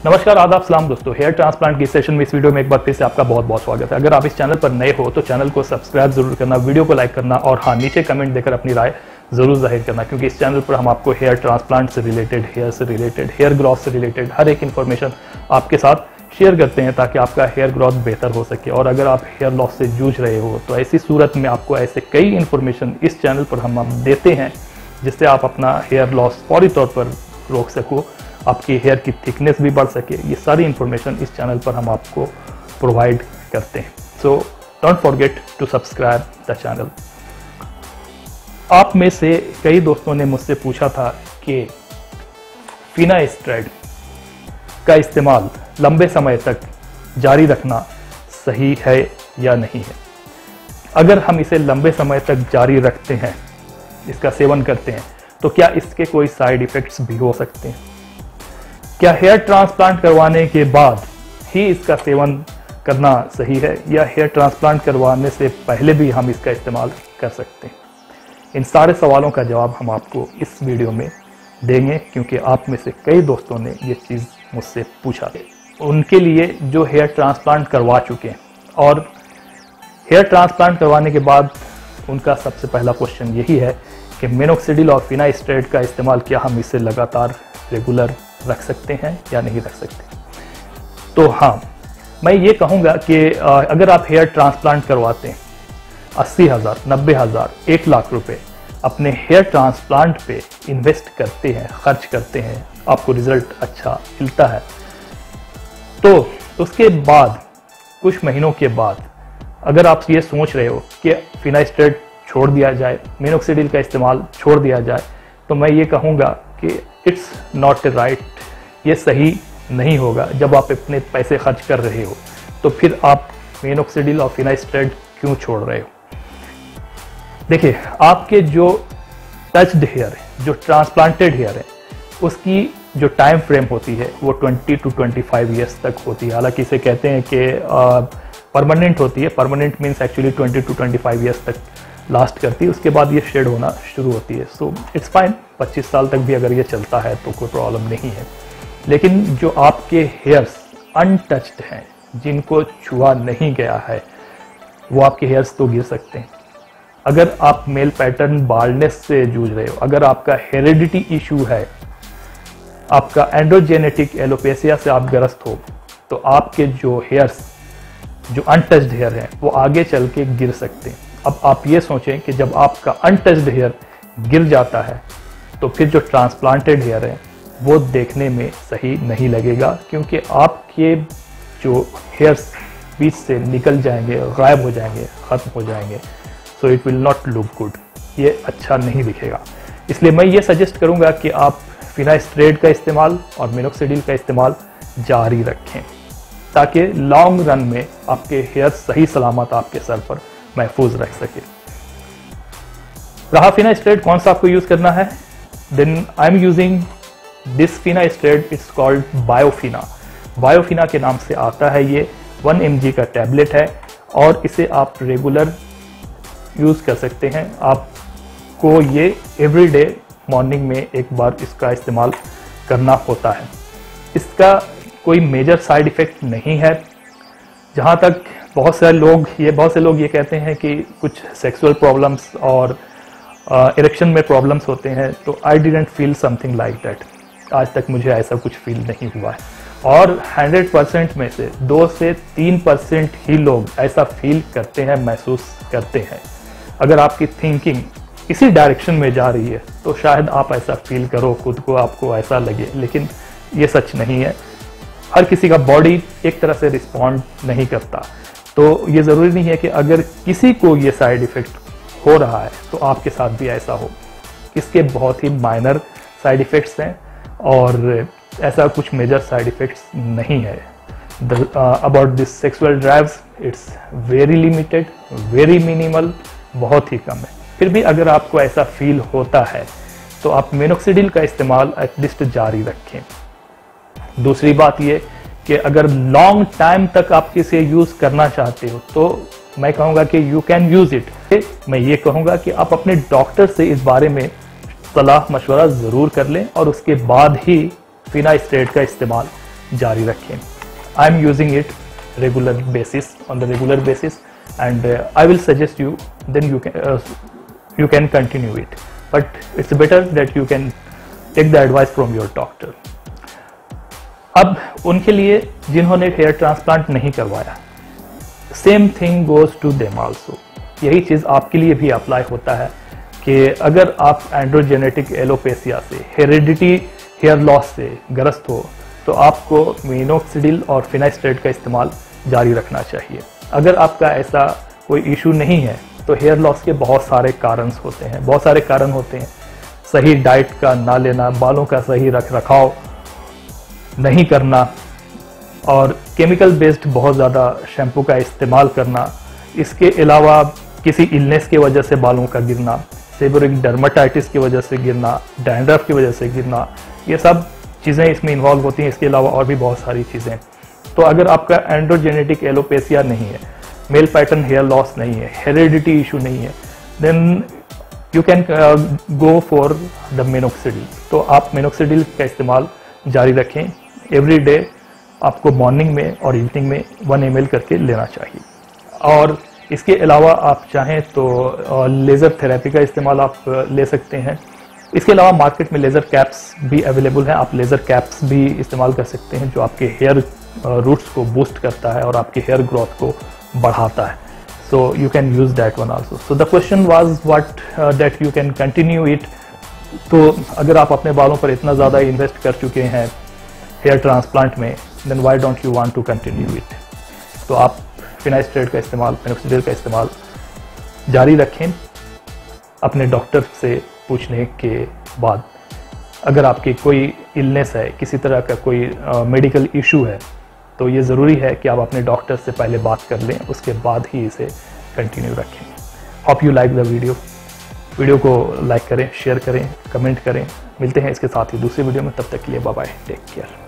नमस्कार, आदाब, सलाम दोस्तों। हेयर ट्रांसप्लांट की सेशन में इस वीडियो में एक बार फिर से आपका बहुत बहुत स्वागत है। अगर आप इस चैनल पर नए हो तो चैनल को सब्सक्राइब जरूर करना, वीडियो को लाइक करना और हाँ, नीचे कमेंट देकर अपनी राय जरूर जाहिर करना, क्योंकि इस चैनल पर हम आपको हेयर ट्रांसप्लांट से रिलेटेड, हेयर ग्रोथ से रिलेटेड हर एक इन्फॉर्मेशन आपके साथ शेयर करते हैं ताकि आपका हेयर ग्रोथ बेहतर हो सके। और अगर आप हेयर लॉस से जूझ रहे हो तो ऐसी सूरत में आपको ऐसे कई इन्फॉर्मेशन इस चैनल पर हम देते हैं जिससे आप अपना हेयर लॉस फौरी तौर पर रोक सको, आपकी हेयर की थिकनेस भी बढ़ सके। ये सारी इन्फॉर्मेशन इस चैनल पर हम आपको प्रोवाइड करते हैं। So don't forget to subscribe the channel. आप में से कई दोस्तों ने मुझसे पूछा था कि फिनास्ट्रेड का इस्तेमाल लंबे समय तक जारी रखना सही है या नहीं है। अगर हम इसे लंबे समय तक जारी रखते हैं, इसका सेवन करते हैं, तो क्या इसके कोई साइड इफेक्ट्स भी हो सकते हैं? क्या हेयर ट्रांसप्लांट करवाने के बाद ही इसका सेवन करना सही है या हेयर ट्रांसप्लांट करवाने से पहले भी हम इसका इस्तेमाल कर सकते हैं? इन सारे सवालों का जवाब हम आपको इस वीडियो में देंगे, क्योंकि आप में से कई दोस्तों ने ये चीज़ मुझसे पूछा है। उनके लिए जो हेयर ट्रांसप्लांट करवा चुके हैं और हेयर ट्रांसप्लांट करवाने के बाद उनका सबसे पहला क्वेश्चन यही है कि मिनोक्सिडिल और फिनास्ट्रेड का इस्तेमाल क्या हम इसे लगातार रेगुलर रख सकते हैं या नहीं रख सकते? तो हाँ, मैं ये कहूँगा कि अगर आप हेयर ट्रांसप्लांट करवाते हैं 80,000, 90,000, 1 लाख रुपए अपने हेयर ट्रांसप्लांट पे इन्वेस्ट करते हैं, खर्च करते हैं, आपको रिजल्ट अच्छा मिलता है, तो उसके बाद कुछ महीनों के बाद अगर आप ये सोच रहे हो कि फिनास्ट्रेड छोड़ दिया जाए, मिनोक्सिडिल का इस्तेमाल छोड़ दिया जाए, तो मैं ये कहूँगा कि इट्स नॉट राइट। ये सही नहीं होगा। जब आप इतने पैसे खर्च कर रहे हो तो फिर आप मिनोक्सिडिल और फिनास्ट्रेड क्यों छोड़ रहे हो? देखिए, आपके जो टच्ड हेयर है, जो ट्रांसप्लांटेड हेयर है, उसकी जो टाइम फ्रेम होती है वो 20 to 25 ईयर्स तक होती है। हालांकि इसे कहते हैं कि परमानेंट होती है। Permanent means actually 20 to 25 years तक लास्ट करती है, उसके बाद ये शेड होना शुरू होती है। सो इट्स फाइन, 25 साल तक भी अगर ये चलता है तो कोई प्रॉब्लम नहीं है। लेकिन जो आपके हेयर्स अनटच्ड हैं, जिनको छुआ नहीं गया है, वो आपके हेयर्स तो गिर सकते हैं। अगर आप मेल पैटर्न बाल्डनेस से जूझ रहे हो, अगर आपका हेरिडिटी इशू है, आपका एंड्रोजेनेटिक एलोपेसिया से आप ग्रस्त हो, तो आपके जो हेयर्स, जो अनटच्ड हेयर हैं, वो आगे चल के गिर सकते हैं। अब आप ये सोचें कि जब आपका अनटच्ड हेयर गिर जाता है तो फिर जो ट्रांसप्लांटेड हेयर है वो देखने में सही नहीं लगेगा, क्योंकि आपके जो हेयर्स बीच से निकल जाएंगे, गायब हो जाएंगे, खत्म हो जाएंगे। So it will not look good. ये अच्छा नहीं दिखेगा। इसलिए मैं ये सजेस्ट करूंगा कि आप फिनास्ट्रेड का इस्तेमाल और मिनोक्सिडिल का इस्तेमाल जारी रखें, ताकि लॉन्ग रन में आपके हेयर सही सलामत आपके सर पर महफूज रख सके। रहा फिनास्ट्रेड कौन सा आपको यूज करना है, then I am using this finasteride. It's called Biofina. Biofina के नाम से आता है। ये 1 mg का टैबलेट है और इसे आप रेगुलर यूज कर सकते हैं। आपको ये एवरीडे मॉर्निंग में एक बार इसका इस्तेमाल करना होता है। इसका कोई मेजर साइड इफेक्ट नहीं है। जहाँ तक बहुत से लोग ये कहते हैं कि कुछ सेक्सुअल प्रॉब्लम्स और इरेक्शन में प्रॉब्लम्स होते हैं, तो I didn't feel something like that. आज तक मुझे ऐसा कुछ फील नहीं हुआ है। और 100% में से 2 से 3% ही लोग ऐसा फील करते हैं, महसूस करते हैं। अगर आपकी थिंकिंग इसी डायरेक्शन में जा रही है तो शायद आप ऐसा फील करो, खुद को आपको ऐसा लगे, लेकिन ये सच नहीं है। हर किसी का बॉडी एक तरह से रिस्पॉन्ड नहीं करता, तो ये ज़रूरी नहीं है कि अगर किसी को ये साइड इफ़ेक्ट हो रहा है तो आपके साथ भी ऐसा हो। इसके बहुत ही माइनर साइड इफ़ेक्ट्स हैं और ऐसा कुछ मेजर साइड इफ़ेक्ट्स नहीं है। About this sexual drives, it's very limited, very minimal, बहुत ही कम है। फिर भी अगर आपको ऐसा फील होता है तो आप मिनोक्सिडिल का इस्तेमाल एटलीस्ट जारी रखें। दूसरी बात ये कि अगर लॉन्ग टाइम तक आप इसे यूज करना चाहते हो तो मैं कहूँगा कि यू कैन यूज इट। मैं ये कहूँगा कि आप अपने डॉक्टर से इस बारे में सलाह मशवरा ज़रूर कर लें और उसके बाद ही फिनास्ट्रेड का इस्तेमाल जारी रखें। I am using it regular basis, on the regular basis, and I will suggest you, then you can continue it, but it's better that you can take the advice from your doctor. अब उनके लिए जिन्होंने hair transplant नहीं करवाया, same thing goes to them also. यही चीज आपके लिए भी अप्लाई होता है कि अगर आप एंड्रोजेनेटिक एलोपेसिया से, हेरिडिटी हेयर लॉस से ग्रस्त हो, तो आपको मिनोक्सिडिल और फिनास्ट्रेट का इस्तेमाल जारी रखना चाहिए। अगर आपका ऐसा कोई इशू नहीं है तो हेयर लॉस के बहुत सारे कारण होते हैं। सही डाइट का ना लेना, बालों का सही रख रखाव नहीं करना, और केमिकल बेस्ड बहुत ज़्यादा शैम्पू का इस्तेमाल करना, इसके अलावा किसी इलनेस की वजह से बालों का गिरना, सेबोरिक डर्माटाइटिस की वजह से गिरना, डैंड्रफ की वजह से गिरना, ये सब चीज़ें इसमें इन्वॉल्व होती हैं। इसके अलावा और भी बहुत सारी चीज़ें। तो अगर आपका एंड्रोजेनेटिक एलोपेसिया नहीं है, मेल पैटर्न हेयर लॉस नहीं है, हेरिडिटी इशू नहीं है, then you can go for the minoxidil. तो आप मिनोक्सिडिल का इस्तेमाल जारी रखें। एवरी डे आपको मॉर्निंग में और इवनिंग में 1 ml करके लेना चाहिए। और इसके अलावा आप चाहें तो लेज़र थेरेपी का इस्तेमाल आप ले सकते हैं। इसके अलावा मार्केट में लेज़र कैप्स भी अवेलेबल है, आप लेज़र कैप्स भी इस्तेमाल कर सकते हैं, जो आपके हेयर रूट्स को बूस्ट करता है और आपके हेयर ग्रोथ को बढ़ाता है। So you can use that one also. So the question was what that you can continue it. तो अगर आप अपने बालों पर इतना ज़्यादा इन्वेस्ट कर चुके हैं हेयर ट्रांसप्लांट में, then why don't you want to continue it? तो आप फिनास्ट्रेट का इस्तेमाल, मिनोक्सिडिल का इस्तेमाल जारी रखें अपने डॉक्टर से पूछने के बाद। अगर आपकी कोई इलनेस है, किसी तरह का कोई मेडिकल इशू है, तो ये ज़रूरी है कि आप अपने डॉक्टर से पहले बात कर लें, उसके बाद ही इसे कंटिन्यू रखें। Hope you like the video को लाइक करें, शेयर करें, कमेंट करें। मिलते हैं इसके साथ ही दूसरी वीडियो में, तब तक के लिए बाय बाय, टेक केयर।